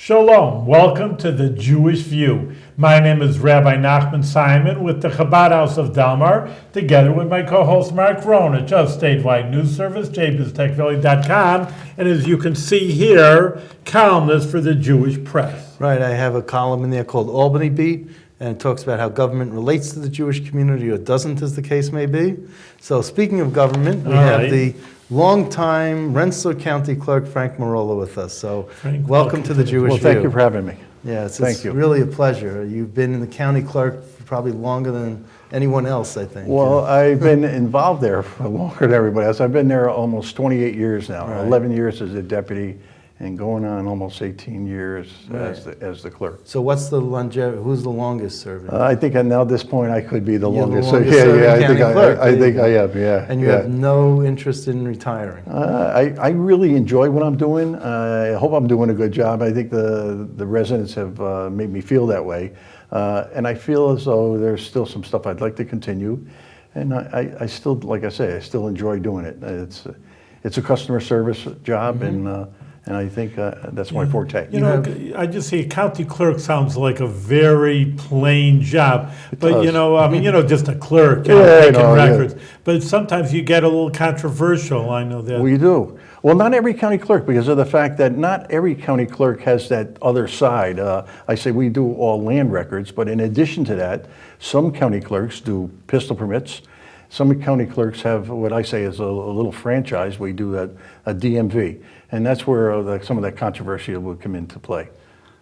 Shalom, welcome to the Jewish View. My name is Rabbi Nachman Simon with the Chabad House of Delmar, together with my co-host Mark Ronich of Statewide News Service, jbiztechvalley.com, and as you can see here, columnist for the Jewish Press. Right, I have a column in there called Albany Beat, and it talks about how government relates to the Jewish community or doesn't, as the case may be. So speaking of government, we have the longtime Rensselaer County Clerk, Frank Merola, with us. So Frank, welcome to the Jewish Well, View. thank you for having me. Yeah, it's Thank you. really a pleasure. You've been in the county clerk for probably longer than anyone else, I think. Well, I've been involved there for longer than everybody else. I've been there almost 28 years now, Right. 11 years as a deputy, and going on almost 18 years Right. as the clerk. So what's the longevity? Who's the longest serving? I think now at this point I could be the You're the longest. longest serving I think county clerk. I There think you I go. am. Yeah. And you yeah. have no interest in retiring. I really enjoy what I'm doing. I hope I'm doing a good job. I think the residents have made me feel that way. And I feel as though there's still some stuff I'd like to continue. And I still, like I say, I still enjoy doing it. It's a customer service job, and I think that's my forte. You know, I just see county clerk sounds like a very plain job, but does. you know, I mean, just a clerk, Yeah, taking no, yeah. records. But sometimes you get a little controversial. I know that. We do. Well, not every county clerk, because of the fact that not every county clerk has that other side. I say we do all land records, but in addition to that, some county clerks do pistol permits. Some county clerks have what I say is a little franchise. We do a DMV, and that's where some of that controversy would come into play.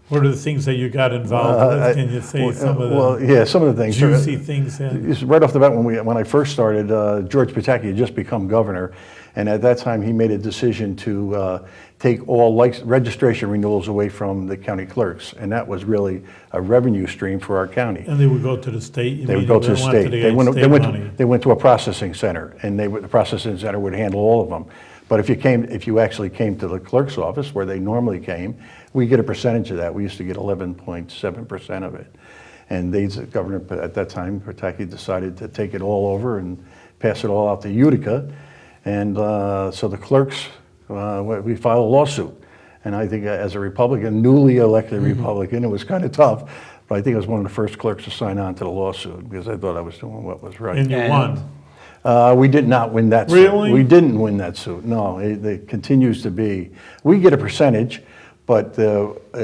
What are the things that you got involved with? Can you say some of the Well, yeah, some of the things. juicy things? Right off the bat, when I first started, George Pataki had just become governor, and at that time he made a decision to take all registration renewals away from the county clerks, and that was really a revenue stream for our county. And they would go to the state? They would go to the state. They went to a processing center, and the processing center would handle all of them. But if you actually came to the clerk's office, where they normally came, we get a percentage of that. We used to get 11.7% of it. And the governor at that time, Pataki, decided to take it all over and pass it all out to Utica. And so the clerks, we filed a lawsuit. And I think as a Republican, newly elected Republican, it was kind of tough. But I think I was one of the first clerks to sign on to the lawsuit because I thought I was doing what was right. And you won? We did not win that suit. Really? We didn't win that suit. No, it continues to be. We get a percentage, but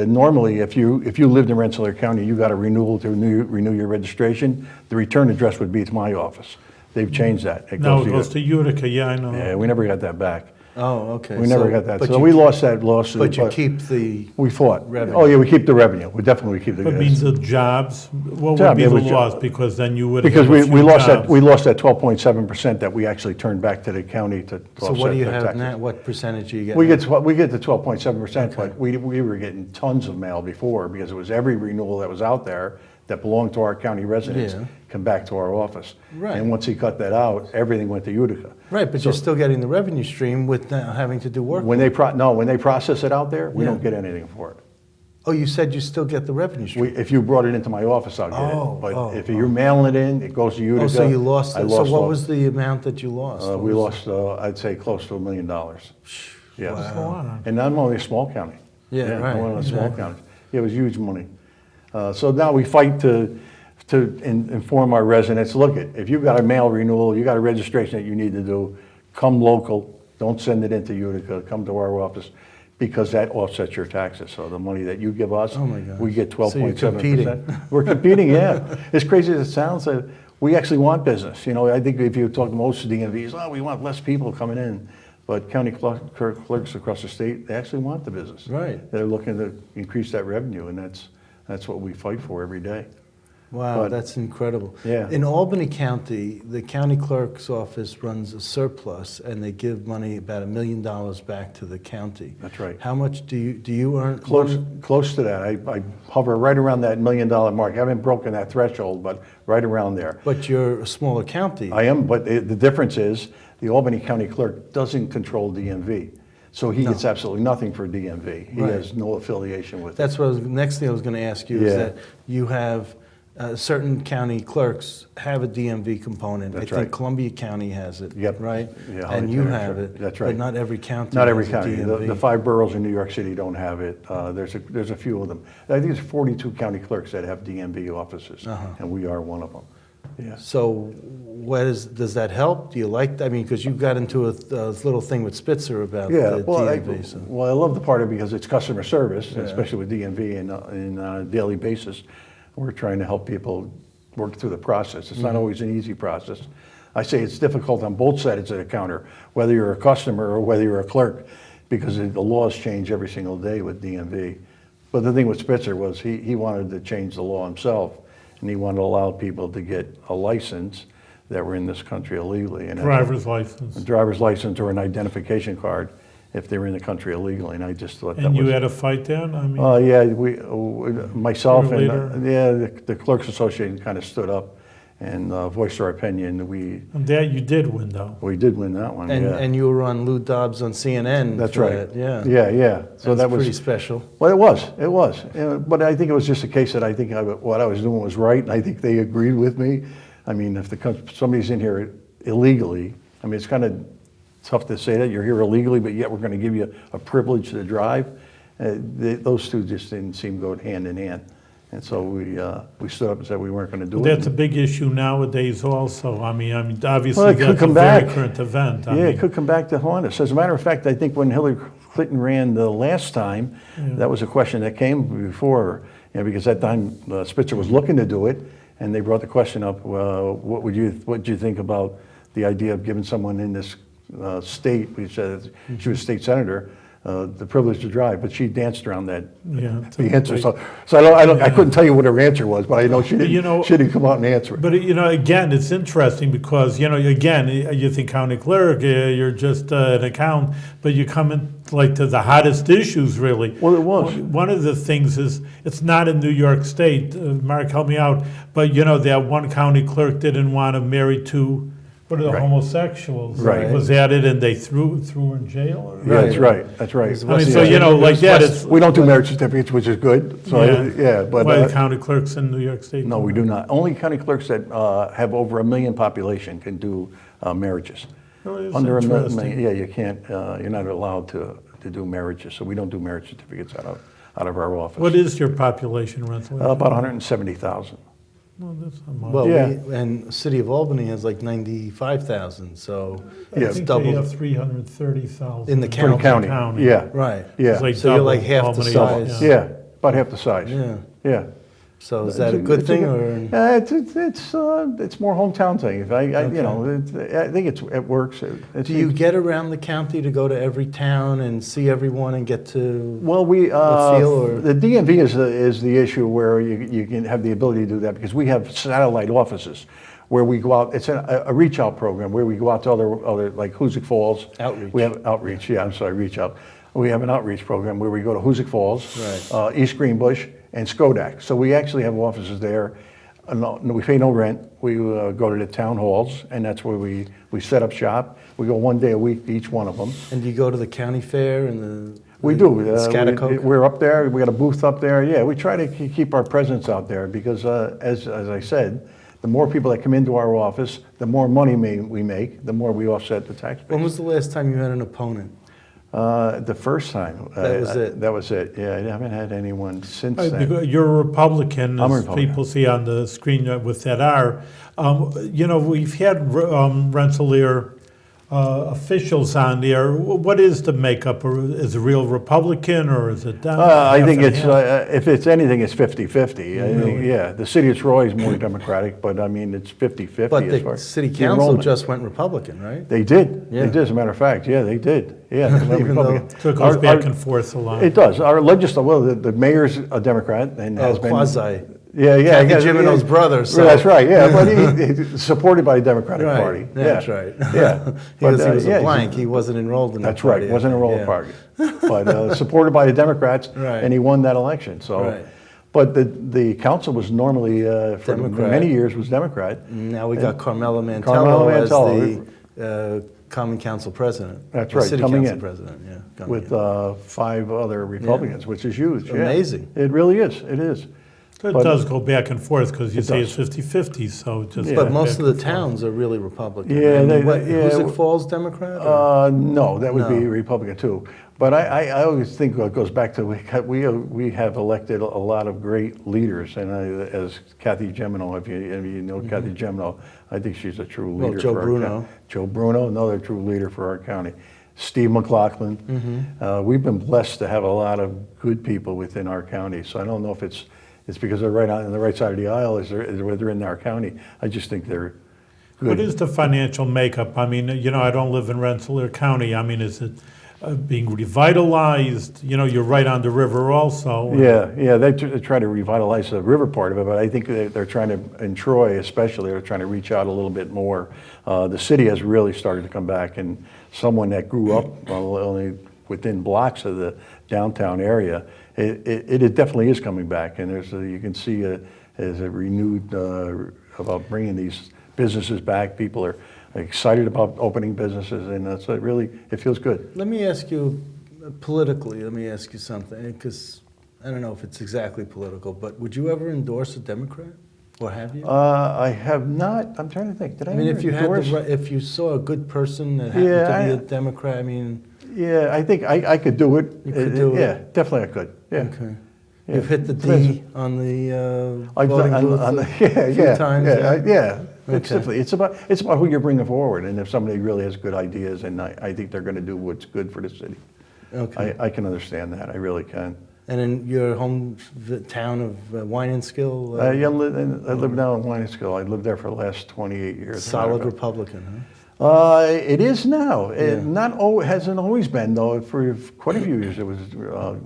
normally if you lived in Rensselaer County, you got a renewal to renew your registration. The return address would be to my office. They've changed that. No, it goes to Utica. Yeah, I know. Yeah, we never got that back. Oh, okay. We never got that. So we lost that lawsuit. But you keep the We fought. revenue. Oh yeah, we keep the revenue. We definitely keep the. What means the jobs? What Job, would be it the was loss? Because then you would have Because a few we lost jobs. that 12.7% that we actually turned back to the county to So offset what do you the have taxes. now? What percentage do you get? We now? get the 12.7%, but we were getting tons of mail before because it was every renewal that was out there that belonged to our county residents Yeah. come back to our office. Right. And once he cut that out, everything went to Utica. Right, but you're still getting the revenue stream with not having to do work. When they process it out there, we Yeah. don't get anything for it. Oh, you said you still get the revenue stream. If you brought it into my office, I'll get Oh, it. But oh, if you're mailing it in, it goes to Utica. Oh, so you lost I it. lost So what all- was the amount that you lost? What we was lost, I'd say, close to $1 million. Yes. Wow. And not only a small county. Yeah, right, One of the small exactly. counties. Yeah, it was huge money. So now we fight to inform our residents, look, if you've got a mail renewal, you got a registration that you need to do, come local, don't send it into Utica, come to our office, because that offsets your taxes. So the money that you give us, Oh my gosh. we get So you're 12.7%. competing. We're competing, yeah. As crazy as it sounds, we actually want business. I think if you talk to most DMVs, we want less people coming in. But county clerks across the state, they actually want the business. Right. They're looking to increase that revenue, and that's what we fight for every day. Wow, But- that's incredible. Yeah. In Albany County, the county clerk's office runs a surplus, and they give money, about $1 million back to the county. That's right. How much do you earn? Close to that. I hover right around that $1 million mark. I haven't broken that threshold, but right around there. But you're a smaller county. I am, but the difference is the Albany County Clerk doesn't control DMV. So he gets absolutely nothing for DMV. He Right. has no affiliation with it. That's what next thing I was going to ask you is Yeah. that you have certain county clerks have a DMV component. That's I think right. Columbia County has it, Yep. right? Yeah, And you have it. That's right. But not every county Not every has county. a DMV. The 5 boroughs in New York City don't have it. There's a few of them. I think there's 42 county clerks that have DMV offices, and we are one of them. Yeah. So does that help? Do you like that? I mean, because you got into a little thing with Spitzer about the DMV. Well, I love the part of it because it's customer service, especially with DMV and on a daily basis. We're trying to help people work through the process. It's not always an easy process. I say it's difficult on both sides of the counter, whether you're a customer or whether you're a clerk, because the laws change every single day with DMV. But the thing with Spitzer was he wanted to change the law himself, and he wanted to allow people to get a license that were in this country illegally. And Driver's license. a driver's license or an identification card if they were in the country illegally, and I just thought that was... And you had a fight then? I mean, yeah, myself Your and the Clerks Association kind of stood up and voiced our opinion. and that you did win, though. We did win that one. And you were on Lou Dobbs on CNN. That's for right. that, Yeah, yeah. So that was pretty special. Well, it was. But I think it was just a case that I think what I was doing was right, and I think they agreed with me. I mean, if somebody's in here illegally, I mean, it's kind of tough to say that you're here illegally, but yet we're going to give you a privilege to drive. Those two just didn't seem to go hand in hand. And so we stood up and said we weren't going to do it. That's a big issue nowadays also. I mean, obviously Well, it could that's a come very back. current event. I Yeah, mean, it could come back to haunt us. As a matter of fact, I think when Hillary Clinton ran the last time, that was a question that came before, because that time Spitzer was looking to do it, and they brought the question up, what would you think about the idea of giving someone in this state, we said she was a state senator, the privilege to drive, but she danced around that the answer. So I couldn't tell you what her answer was, but I know she didn't. She didn't come out and answer it. But again, it's interesting because again, you think county clerk, you're just an account, but you come in like to the hottest issues, really. Well, it was. One of the things is it's not in New York State. Mark, help me out. But that one county clerk didn't want to marry two. What are the homosexuals? Right. Was added and they threw her in jail? Or? Yeah, that's right. That's right. I mean, so like that, it's we don't do marriage certificates, which is good. So but why the county clerks in New York State? No, we do not. Only county clerks that have over 1 million population can do marriages. Oh, Under 1 million, you can't. You're not allowed to do marriages. So we don't do marriage certificates out of our office. What is your population, Rensselaer? About 170,000. Well, that's not much. Well, Yeah. and the city of Albany has like 95,000, so I it's think double. they have 330,000 In the For the county. county. Yeah. Right. Yeah. It's like So you're like double half the Albany. size. Yeah. About half the size. Yeah. Yeah. So is that a good thing or? It's more hometown thing. I think it works. Do you get around the county to go to every town and see everyone and get to? Well, the DMV is the issue where you can have the ability to do that because we have satellite offices where we go out. It's a reach out program where we go out to other like Hoosick Falls. Outreach. We have outreach. Yeah, I'm sorry, reach out. We have an outreach program where we go to Hoosick Falls, Right. East Greenbush, and Skodak. So we actually have offices there. We pay no rent. We go to the town halls, and that's where we set up shop. We go 1 day a week to each one of them. And do you go to the county fair and We do. Scotticoke? We're up there. We got a booth up there. Yeah, we try to keep our presence out there because, as I said, the more people that come into our office, the more money we make, the more we offset the tax base. when was the last time you had an opponent? The first time. That was it? That was it. Yeah, I haven't had anyone since then. You're a Republican, I'm a as Republican. people see on the screen with that R. We've had Rensselaer officials on there. What is the makeup? Is it real Republican or is it I think half and it's, half? if it's anything, it's 50-50. I think, yeah, the city of Troy is more Democratic, but I mean, it's 50-50 But as far the as city the council enrollment. just went Republican, right? They did. Yeah. They did, as a matter of fact. Yeah, they did. Yeah, they went Even though- Republican. So it goes back and forth a lot. It does. Our the mayor's a Democrat and has been. quasi. Yeah, yeah. Kathy I guess- Jimino's brother, so- That's right, yeah, but he's supported by the Democratic Right, Party. that's right. Yeah. He was yeah, a blank. He wasn't enrolled in That's the party. right, wasn't a roll yeah. party. But supported by the Democrats, Right. and he won that election, so. Right. But the council was normally, for Democrat. many years, was Democrat. Now we got Carmela Mantello, Carmela as Mantello. the Common Council president. That's Or right, City coming Council in. president, yeah. coming With in. 5 other Republicans, which is huge. Yeah. Amazing. It really is, it is. It But- does go back and forth because you It say does. it's 50-50, so it just. Yeah. But goes most back of the and forth. towns are really Republican. Yeah, And they- Hoosick yeah. Falls Democrat? or- No, that would be No. Republican too. But I always think it goes back to, we have elected a lot of great leaders, and as Kathy Gemino, if you know Kathy Gemino, I think she's a true Well, leader Joe for our Bruno. county. Joe Bruno, another true leader for our county. Steve McLaughlin. We've been blessed to have a lot of good people within our county, so I don't know if it's because they're right on the right side of the aisle, is they're in our county. I just think they're good. What is the financial makeup? I mean, I don't live in Rensselaer County. I mean, is it being revitalized? You're right on the river also. Yeah, they try to revitalize the river part of it, but I think they're trying to, in Troy especially, they're trying to reach out a little bit more. The city has really started to come back, and someone that grew up only within blocks of the downtown area, it definitely is coming back, and you can see there's a renewed about bringing these businesses back. People are excited about opening businesses, and it feels good. Let me ask you, politically, something, because I don't know if it's exactly political, but would you ever endorse a Democrat? Or have you? I have not. I'm trying to think. Did I? I mean, ever if you had endorse? if you saw a good person that happened to be a Democrat, I mean. Yeah, I think I could do it. You could do it? Yeah, definitely I could. Yeah. Okay. Yeah. You've hit the D on the I've voting done- booth on a the- few times. yeah. It's Okay. definitely, it's about who you're bringing forward, and if somebody really has good ideas, and I think they're going to do what's good for the city. Okay. I can understand that. I really can. And in your home town of Wynenskill? Yeah, I live now in Lionsville. I lived there for the last 28 years. Solid Republican, huh? It is now. It hasn't always been, though. For quite a few years, it was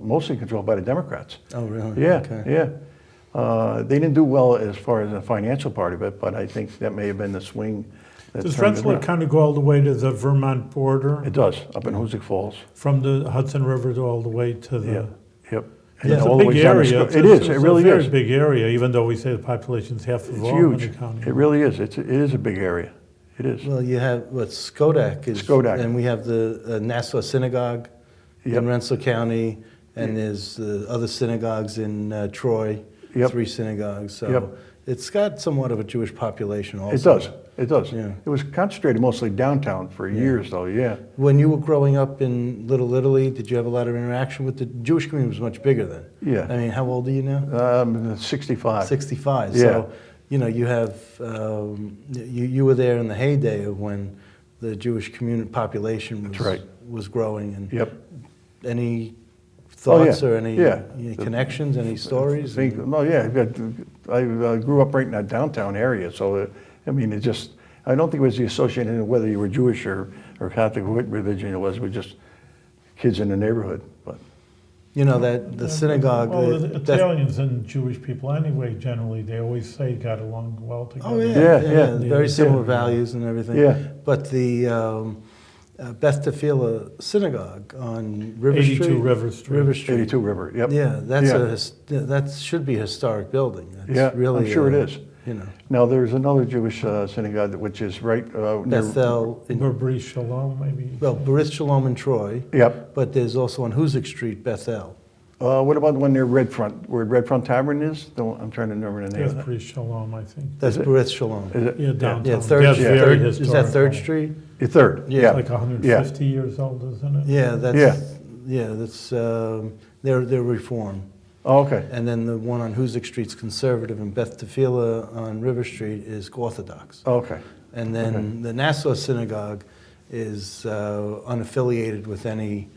mostly controlled by the Democrats. Oh, really? Yeah, Okay. yeah. They didn't do well as far as the financial part of it, but I think that may have been the swing. That Does turned it Rensselaer around. kind of go all the way to the Vermont border? It does, up in Hoosick Falls. From the Hudson River to all the way to the... Yeah, yep. And it's a all the big way down to area. Sco- It is, it really It's a very is. big area, even though we say the population's half of It's Albany huge. County. It really is. It is a big area. It is. Well, you have, Skodak is. Skodak. And we have the Nassau Synagogue Yep. in Rensselaer County, and there's the other synagogues in Troy, Yep. 3 synagogues. So Yep. it's got somewhat of a Jewish population also. It does. It does. Yeah. It was concentrated mostly downtown for years, though, yeah. When you were growing up in Little Italy, did you have a lot of interaction with the Jewish community? Was much bigger then. Yeah. I mean, how old are you now? 65. 65. Yeah. So, you have, you were there in the heyday of when the Jewish community population was, That's right. was growing. And Yep. any Oh, thoughts yeah. or any, Yeah. any connections, any stories? No, yeah. I grew up right in that downtown area, so I don't think it was the association of whether you were Jewish or Catholic, what religion it was. We were just kids in the neighborhood. But You know, that the synagogue. Well, that- Italians and Jewish people anyway, generally, they always say got along well together. Oh, yeah. Yeah. Very similar Yeah. values and everything. Yeah. But the Beth Tefillah Synagogue on River 82 Street. River Street. River Street. 82 River, yep. Yeah, that's Yeah. that should be a historic building. That's Yeah, really, I'm sure it is. You know, Now, there's another Jewish synagogue, which is right near... Bethel, in, Berbri Shalom, maybe. well, Berith Shalom in Troy, Yep. but there's also on Hoosick Street, Bethel. What about the one near Red Front, where Red Front Tavern is? I'm trying to remember the name That's of that. Berbri Shalom, I think. That's Is it? Berith Shalom. Is it? Yeah, downtown. Yeah, Third, That's Street. very Is that Third historical. Street? The third, Yeah. yeah. Like 150 years old, isn't it? Yeah, that's Yeah. that's they're Reform. Oh, okay. And then the one on Hoosick Street's conservative, and Beth Tefillah on River Street is Orthodox. Oh, okay. And then the Nassau Synagogue is unaffiliated with any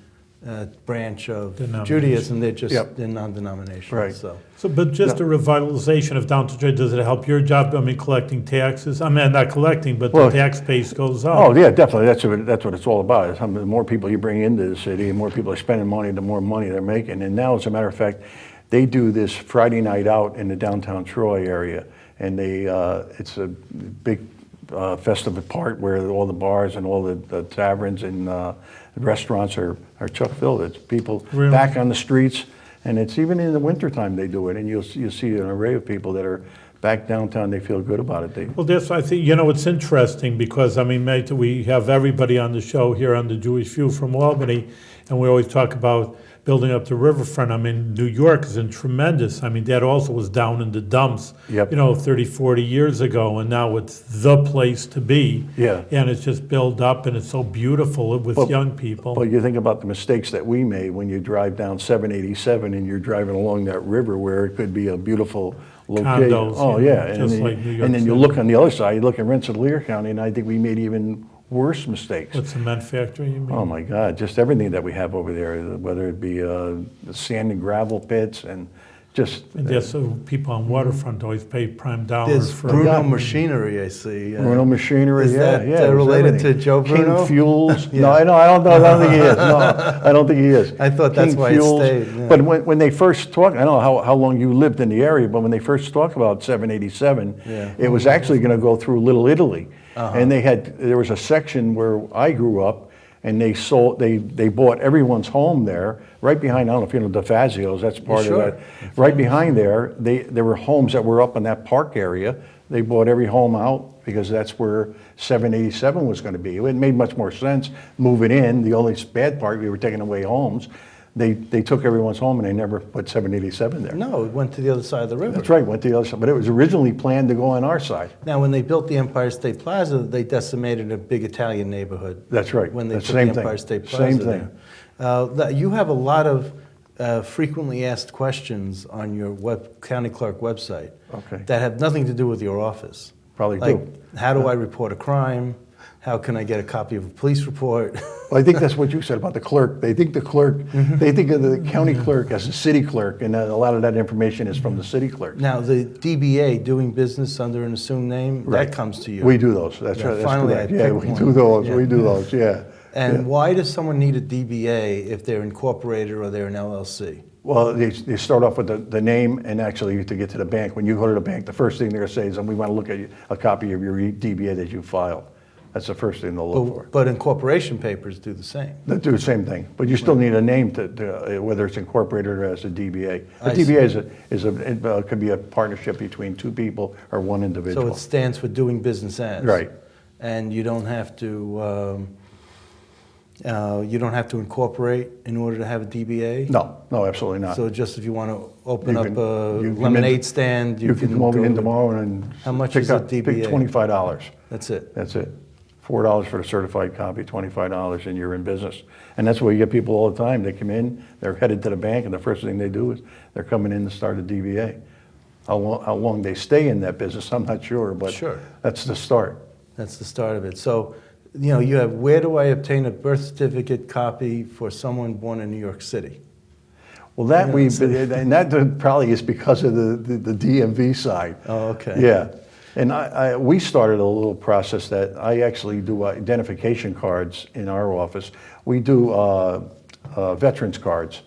branch of Denomination. Judaism. They're just Yep. they're non-denominational. Right. So So, but just No. a revitalization of downtown trade, does it help your job? I mean, collecting taxes? I mean, not collecting, but Well, the tax base goes up. Oh, yeah, definitely. That's what it's all about. Is the more people you bring into the city, the more people are spending money, the more money they're making. And now, as a matter of fact, they do this Friday night out in the downtown Troy area, and it's a big festive part where all the bars and all the taverns and restaurants are chock filled. It's people Really? back on the streets, and it's even in the wintertime they do it, and you'll see an array of people that are back downtown. They feel good about it. Well, I think, it's interesting because, I mean, mate, we have everybody on the show here on the Jewish View from Albany, and we always talk about building up the riverfront. I mean, New York is in tremendous. I mean, that also was down in the dumps, Yep. 30, 40 years ago, and now it's the place to be. Yeah. And it's just built up, and it's so beautiful with young people. But you think about the mistakes that we made when you drive down 787 and you're driving along that river where it could be a beautiful location. Condos, Oh, yeah, yeah. just then, like New York and then you City. look on the other side, you look in Rensselaer County, and I think we made even worse mistakes. What cement factory, you mean? Oh my God, just everything that we have over there, whether it be the sand and gravel pits and just. And that's so people on waterfront always pay prime dollars There's for Bruno Machinery, I see. Bruno Machinery, Is yeah, that, yeah. it was related everything. to Joe Bruno? King Fuels. Yeah. No, I don't think he is. No, I don't think he is. I thought that's King why it Fuels. stayed, yeah. But when they first talked, I don't know how long you lived in the area, but when they first talked about 787, Yeah. it was actually going to go through Little Italy. And there was a section where I grew up, and they bought everyone's home there, right behind, I don't know if you know DeFazio's, that's part Sure. of that. Right behind there, there were homes that were up in that park area. They bought every home out because that's where 787 was going to be. It made much more sense moving in. The only bad part, we were taking away homes. They took everyone's home and they never put 787 there. No, it went to the other side of the river. That's right, went to the other side, but it was originally planned to go on our side. Now, when they built the Empire State Plaza, they decimated a big Italian neighborhood. That's right. When they That's put same the thing. Empire State Plaza Same there. thing. You have a lot of frequently asked questions on your county clerk website Okay. that have nothing to do with your office. Probably Like, do. how do I report a crime? How can I get a copy of a police report? Well, I think that's what you said about the clerk. They think the clerk, Mm-hmm. they think of the county clerk as a city clerk, and a lot of that information is from the city clerk. Now, the DBA, doing business under an assumed name, Right. that comes to you. We do those. That's Yeah, right. That's finally correct. I Yeah, picked we one. do those. Yeah. We do those. Yeah. And Yeah. why does someone need a DBA if they're incorporated or they're an LLC? Well, they start off with the name, and actually to get to the bank. When you go to the bank, the first thing they're going to say is, we want to look at a copy of your DBA that you filed. That's the first thing they'll look for. But incorporation papers do the same. They do the same thing, but you still need a name to whether it's incorporated or as a DBA. A I DBA could be a partnership between two people or one So individual. it stands for doing business as. Right. And you don't have to incorporate in order to have a DBA? No, absolutely not. So just if you want to open You up can- a you can lemonade stand, You can come over in tomorrow and How much pick is a up- pick DBA? $25. That's it. That's it. $4 for the certified copy, $25, and you're in business. And that's where you get people all the time. They come in, they're headed to the bank, and the first thing they do is they're coming in to start a DBA. How long they stay in that business, I'm not sure, but Sure. that's the start. That's the start of it. So, you have, where do I obtain a birth certificate copy for someone born in New York City? Well, that Yeah, and that probably is because of the DMV side. Oh, okay. Yeah, and we started a little process that I actually do identification cards in our office. We do veterans cards.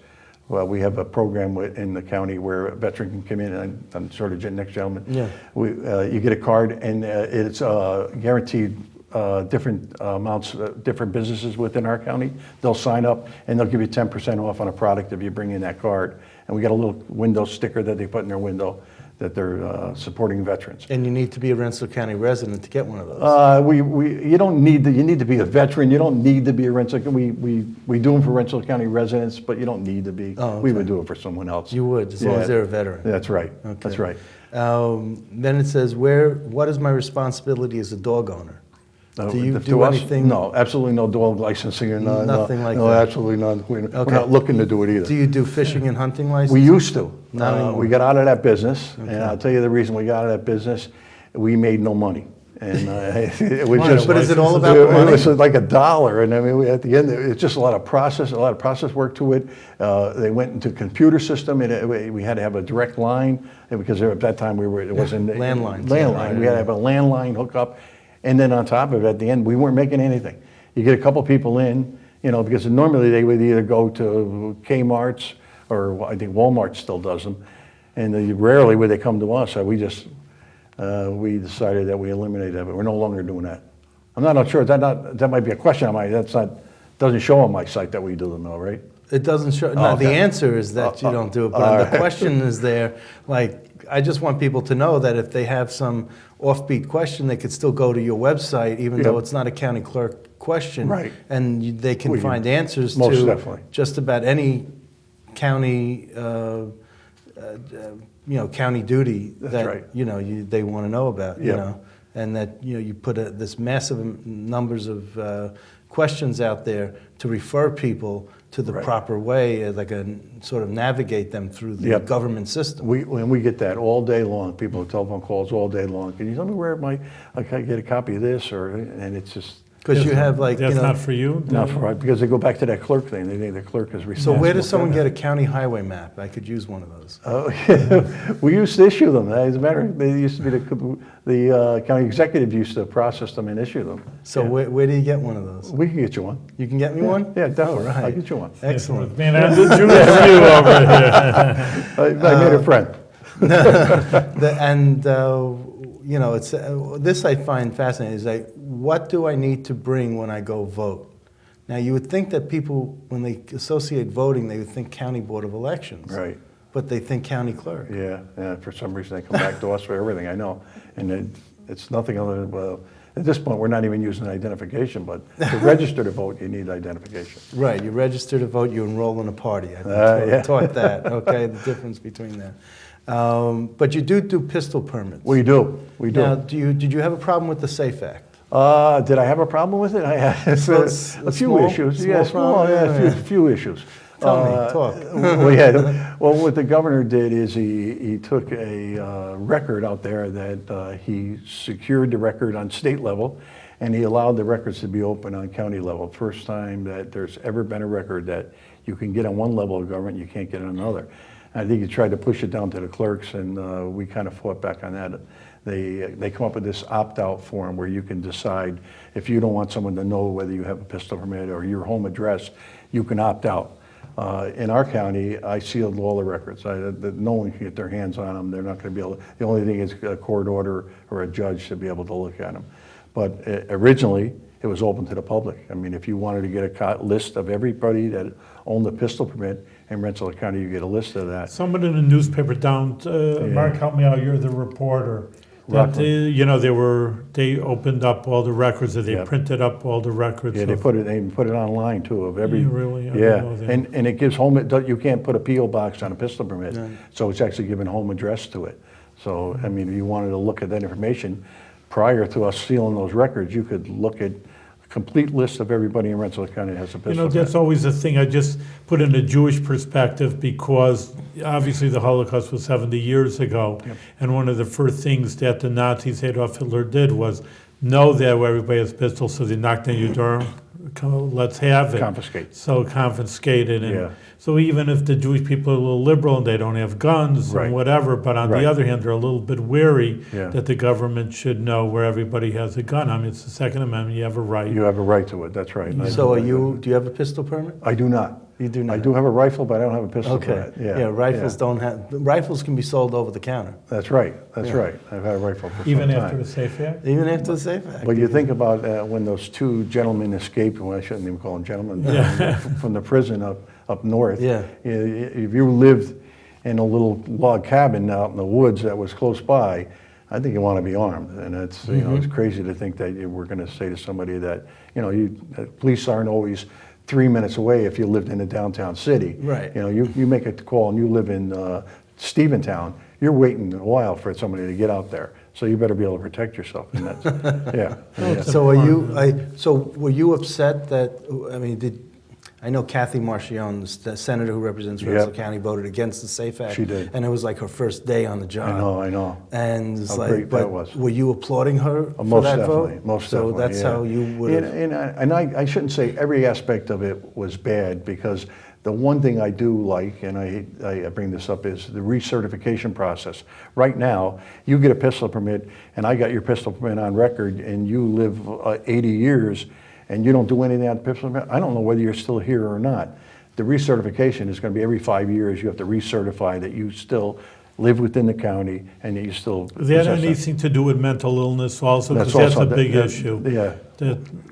Well, we have a program in the county where a veteran can come in, and I'm sort of next gentleman. Yeah. You get a card, and it's guaranteed different amounts, different businesses within our county. They'll sign up, and they'll give you 10% off on a product if you bring in that card. And we got a little window sticker that they put in their window that they're supporting veterans. And you need to be a Rensselaer County resident to get one of those. You don't need you need to be a veteran. You don't need to be a Rensselaer. We do them for Rensselaer County residents, but you don't need to be. Oh, We okay. would do it for someone else. You would, as long Yeah. as they're a veteran. That's right. Okay. That's right. Then it says, what is my responsibility as a dog owner? Do you To do us, anything? No, absolutely no dog licensing. And Nothing like no, that? absolutely not. We're Okay. not looking to do it either. Do you do fishing and hunting license? We used to. Not anymore. We got out of that business, and I'll tell you the reason we got out of that business. We made no money, and it was Why? just. But is it all about it, the money? It was like $1, and I mean, at the end, it's just a lot of process work to it. They went into computer system, and we had to have a direct line because at that time it wasn't Landlines. Landline. We had to have a landline hookup, and then on top of it, at the end, we weren't making anything. You get a couple people in, because normally they would either go to Kmart's or I think Walmart still does them, and rarely would they come to us. So we decided that we eliminated that, but we're no longer doing that. I'm not sure. That might be a question on my. Doesn't show on my site that we do them though, right? It doesn't show. No, okay. the answer is that you don't do it, but the question is there. I just want people to know that if they have some offbeat question, they could still go to your website, even though Yep. it's not a county clerk question. Right. And they can find answers Most to definitely. just about any county, county duty That's that, right. they want to know about, Yep. and that, you put this massive numbers of questions out there to refer people to the Right. proper way, like a sort of navigate them through the Yep. government system. We get that all day long. People have telephone calls all day long. Can you tell me where I can get a copy of this? And it's just Because you have like, That's not for you? not for, because they go back to that clerk thing. They think the clerk is so responsible. where does someone for get that. a county highway map? I could use one of those. Oh, yeah. We used to issue them. As a matter of fact, they used to be the county executive used to process them and issue them. So where do you get one of those? We can get you one. You can get me one? Yeah, definitely. All right. I'll get you one. Excellent. Man, I'm the Jewish View over here. I made a friend. It's this I find fascinating. Is like, what do I need to bring when I go vote? Now, you would think that people, when they associate voting, they would think county board of elections, Right. but they think county clerk. Yeah. For some reason, they come back to us for everything. I know, and it's nothing other than, well, at this point, we're not even using identification. But to register to vote, you need identification. Right. You register to vote. You enroll in a party. I've been taught that. Okay, the difference between that. But you do pistol permits. We do. Now, did you have a problem with the SAFE Act? Did I have a problem with it? I had a few small- issues. small Yes, problem? a few issues. Tell me, talk. Well, what the governor did is he took a record out there that he secured the record on state level, and he allowed the records to be open on county level. First time that there's ever been a record that you can get on one level of government, you can't get on another. I think he tried to push it down to the clerks, and we kind of fought back on that. They come up with this opt-out form where you can decide if you don't want someone to know whether you have a pistol permit or your home address, you can opt out. In our county, I sealed all the records. No one can get their hands on them. They're not going to be able to. The only thing is a court order or a judge to be able to look at them. But originally, it was open to the public. I mean, if you wanted to get a list of everybody that owned a pistol permit in Rensselaer County, you get a list of that. Someone in the newspaper down, Mark, help me out, you're the reporter. That they opened up all the records, or they Yeah. printed up all the records. Yeah, they put it online too of every. You really? I didn't Yeah, know that. and it gives you can't put a PO box on a pistol permit, so it's actually giving home address to it. So I mean, if you wanted to look at that information prior to us sealing those records, you could look at a complete list of everybody in Rensselaer County that has a pistol permit. That's always a thing I just put in a Jewish perspective, because obviously the Holocaust was 70 years ago. Yep. And one of the first things that the Nazis, Adolf Hitler, did was know that everybody has pistols, so they knocked on your door, let's have it. Confiscate. So confiscated. And Yeah. so even if the Jewish people are a little liberal and they don't have guns Right. and whatever, but on Right. the other hand, they're a little bit wary Yeah. that the government should know where everybody has a gun. I mean, it's the Second Amendment, you have a right. You have a right to it, that's right. And I So do do you have a pistol permit? I do not. You do not. I do have a rifle, but I don't have a pistol Okay. permit. Yeah, rifles don't have, rifles can be sold over the counter, That's right, that's Yeah. right. I've had a rifle for Even some after time. the SAFE Act? even after the SAFE Act. But you think about when those two gentlemen escaped, well, I shouldn't even call them gentlemen, from the prison up north. Yeah. If you lived in a little log cabin out in the woods that was close by, I think you want to be armed. And it's, it's crazy to think that we're going to say to somebody that, police aren't always 3 minutes away if you lived in a downtown city. Right. You make a call and you live in Stephentown, you're waiting a while for somebody to get out there. So you better be able to protect yourself. And that's, yeah. So were you upset that, I know Kathy Marchione, the senator who represents Rensselaer County, voted against the SAFE Act. She did. And it was like her first day on the job. I know. And it's How like, great but that was. were you applauding her for Most that definitely, vote? most so definitely. that's yeah. how you would have. And I shouldn't say every aspect of it was bad, because the one thing I do like, and I bring this up, is the recertification process. Right now, you get a pistol permit, and I got your pistol permit on record, and you live 80 years, and you don't do anything on the pistol permit, I don't know whether you're still here or not. The recertification is going to be every 5 years. You have to recertify that you still live within the county and that you still Is that possess anything to do with mental illness also? Because That's that's also a big that- issue. Yeah.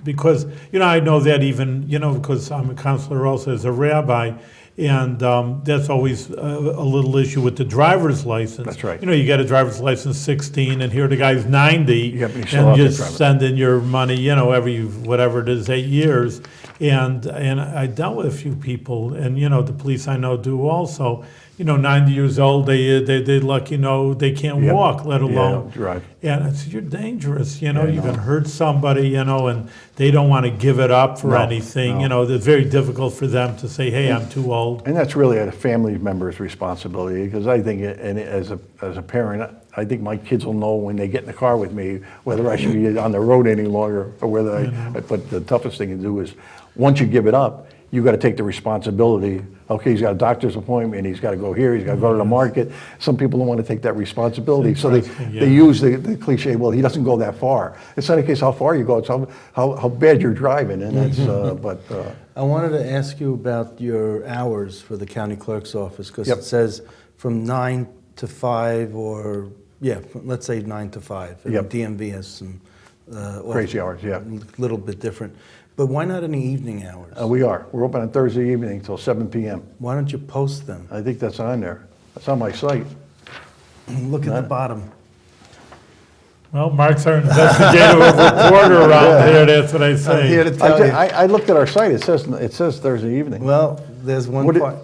Because, I know that even, because I'm a counselor also as a rabbi, And that's always a little issue with the driver's license. That's right. You know, you get a driver's license 16, and here the guy's 90, Yep, you still and have to just drive it. send in your money, you know, every, whatever it is, 8 years. And I dealt with a few people, and, you know, the police I know do also. You know, 90 years old, they like, you know, they can't Yep. walk, let Yeah, alone drive. and it's, you're dangerous, you know, Yeah, I you can know. hurt somebody, you know, and they don't want to give it up for No, anything. no. You know, it's very difficult for them to say, hey, I'm too old. And that's really a family member's responsibility, because I think, and as a parent, I think my kids will know when they get in the car with me whether I should be on the road any longer or whether but the toughest thing to do is, once you give it up, you got to take the responsibility. Okay, he's got a doctor's appointment, he's got to go here, he's got to go to the market. Some people don't want to take that responsibility, so they use the cliche, well, he doesn't go that far. It's not a case how far you go, it's how bad you're driving, and that's, I wanted to ask you about your hours for the county clerk's office, because Yep. it says from 9 to 5, or, let's say 9 to 5. And Yep. DMV has some crazy hours, yeah. a little bit different. But why not any evening hours? We're open on Thursday evening till 7 p.m. Why don't you post them? I think that's on there. That's on my site. Look at the bottom. Well, Mark's our investigative reporter around here, that's what I I'm say. here to tell you. I looked at our site, it says Thursday evening. Well, there's one What did- part.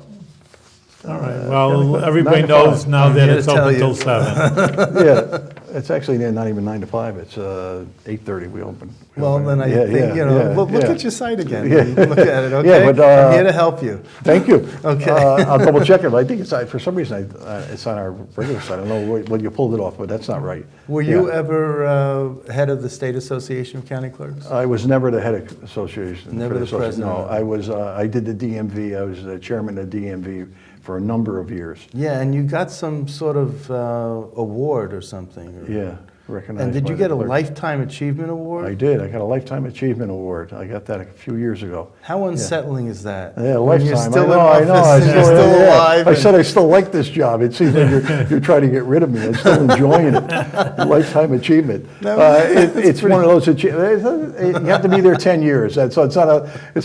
All right, well, everybody 9 to knows 5. now I'm that here it's to tell open you. till 7. Yeah, it's actually not even 9 to 5, it's 8:30 we open. Well, then I Yeah, think, yeah, look yeah. at your site again. Yeah. You can look at it, okay? Yeah, but, I'm here to help you. Thank you. Okay. I'll double check it, but I think it's, for some reason, it's on our regular site. I don't know when you pulled it off, but that's not right. Were you Yeah. ever head of the State Association of County Clerks? I was never the head of association. Never for the association. president. No, I did the DMV, I was the chairman of DMV for a number of years. Yeah, and you got some sort of award or something. Yeah, recognized. And did by you the get a clerk. Lifetime Achievement Award? I did. I got a Lifetime Achievement Award. I got that a few years ago. How unsettling is that? Yeah, When lifetime. you're still I in know. office and you're still yeah. alive. I and- said I still like this job. It seems like you're trying to get rid of me. I'm still enjoying it. Lifetime achievement. No, It's one of those achievements. You have to be there 10 years. So it's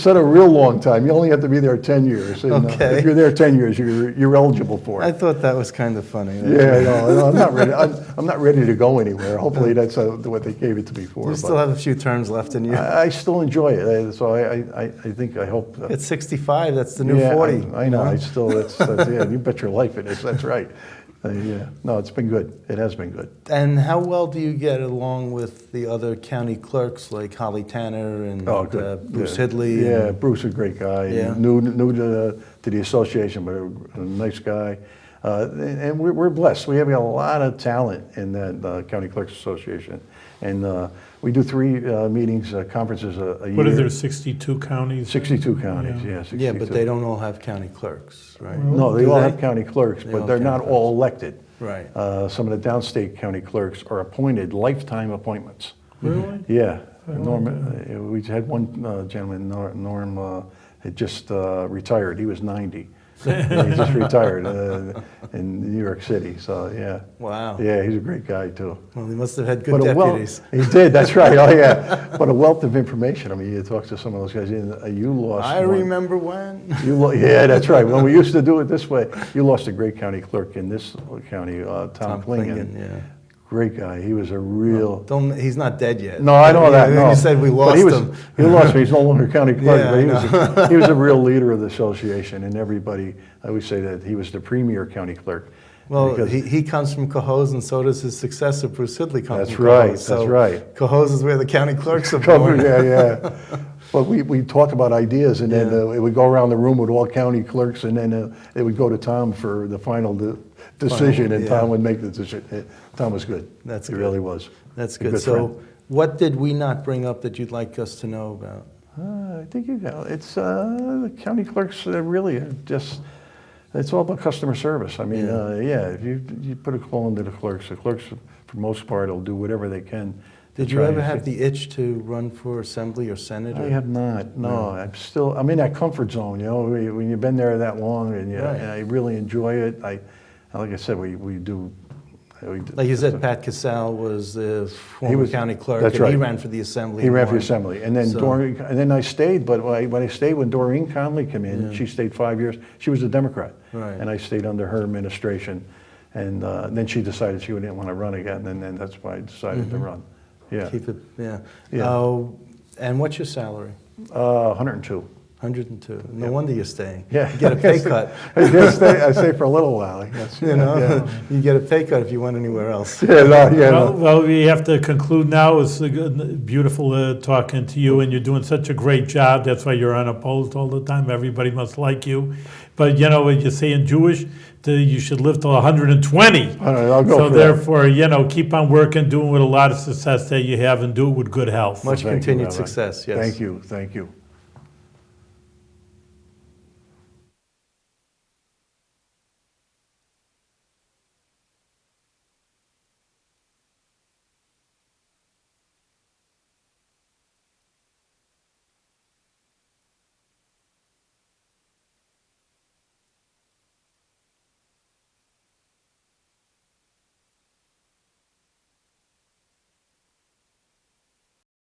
not a real long time. You only have to be there 10 years. And, Okay. if you're there 10 years, you're eligible for I it. thought that was kind of funny. Yeah, no, I'm not ready. I'm not ready to go anywhere. Hopefully, that's what they gave it to me for. You but still have a few terms left in you. I still enjoy it. So I hope. At 65, that's the new Yeah, 40. I know. I still. That's yeah. You bet your life it is. That's right. Yeah. No, it's been good. It has been good. And how well do you get along with the other county clerks like Holly Tanner and Good. Bruce Yeah. Hidley? Yeah, and- Bruce is a great guy. Yeah. New to the association, but a nice guy. And we're blessed. We have a lot of talent in that County Clerks Association. And we do 3 meetings, conferences a year. What are there, 62 counties? 62 counties, yeah. 62. Yeah, but they don't all have county clerks, right? No, they Do all have county clerks, They but all they're have not county all elected. Right. Some of the downstate county clerks are appointed lifetime appointments. Really? Yeah. Norm, we had one gentleman, Norm, had just retired. He was 90. He just retired in New York City. So yeah. Wow. Yeah, he's a great guy too. Well, he must have had good But deputies. he did. That's right. Oh yeah. But a wealth of information. I mean, you talk to some of those guys. You lost. I one. remember when. Yeah, that's right. When we used to do it this way, you lost a great county clerk in this county, Tom Klingon. Yeah. Great guy. He was a real. He's not dead yet. No, I know that. No. You said we But lost him. He lost me. He's no longer county clerk, Yeah, but he was a real leader of the association, and everybody. I always say that he was the premier county clerk. Well, because- he comes from Cohoes, and so does his successor, Bruce Hidley, comes That's from right, Cohoes. that's right. Cohoes is where the county clerks are born. yeah. But we talk about ideas, and then it would go around the room with all county clerks, and then it would go to Tom for the final decision, and yeah. Tom would make the decision. Tom was good. That's he good. really was. That's A good. So, friend. what did we not bring up that you'd like us to know about? I think you got it's the county clerks really are just. It's all about customer service. I mean, if you put a call into the clerks, for the most part will do whatever they can. Did you ever have the itch to run for assembly or senate? I have not. No, I'm in that comfort zone. You know, when you've been there that long, and I really enjoy it. Like I said, we do Like you said, Pat Cassell was the former was- county clerk, that's and he right. ran for the assembly. He and ran for won. assembly, and then So- and then I stayed. But when I stayed, when Doreen Conley came in, she stayed 5 years. She was a Democrat, Right. and I stayed under her administration. And then she decided she didn't want to run again, and then that's why I decided to run. Yeah, Keep it, yeah. Yeah. And what's your salary? 102. 102. No wonder you're staying. Yeah, You get a pay cut. I stay for a little while. I guess. You know, Yeah. you get a pay cut if you went anywhere else. Yeah, no, yeah, no. Well, we have to conclude now. It's beautiful talking to you, and you're doing such a great job. That's why you're unopposed all the time. Everybody must like you. But you know, what you say in Jewish, you should live till 120. All right, I'll go So for that. therefore, you know, keep on working, doing with a lot of success that you have, and do it with good health. Much Thank you, continued Rabbi. success, yes. Thank you, thank you.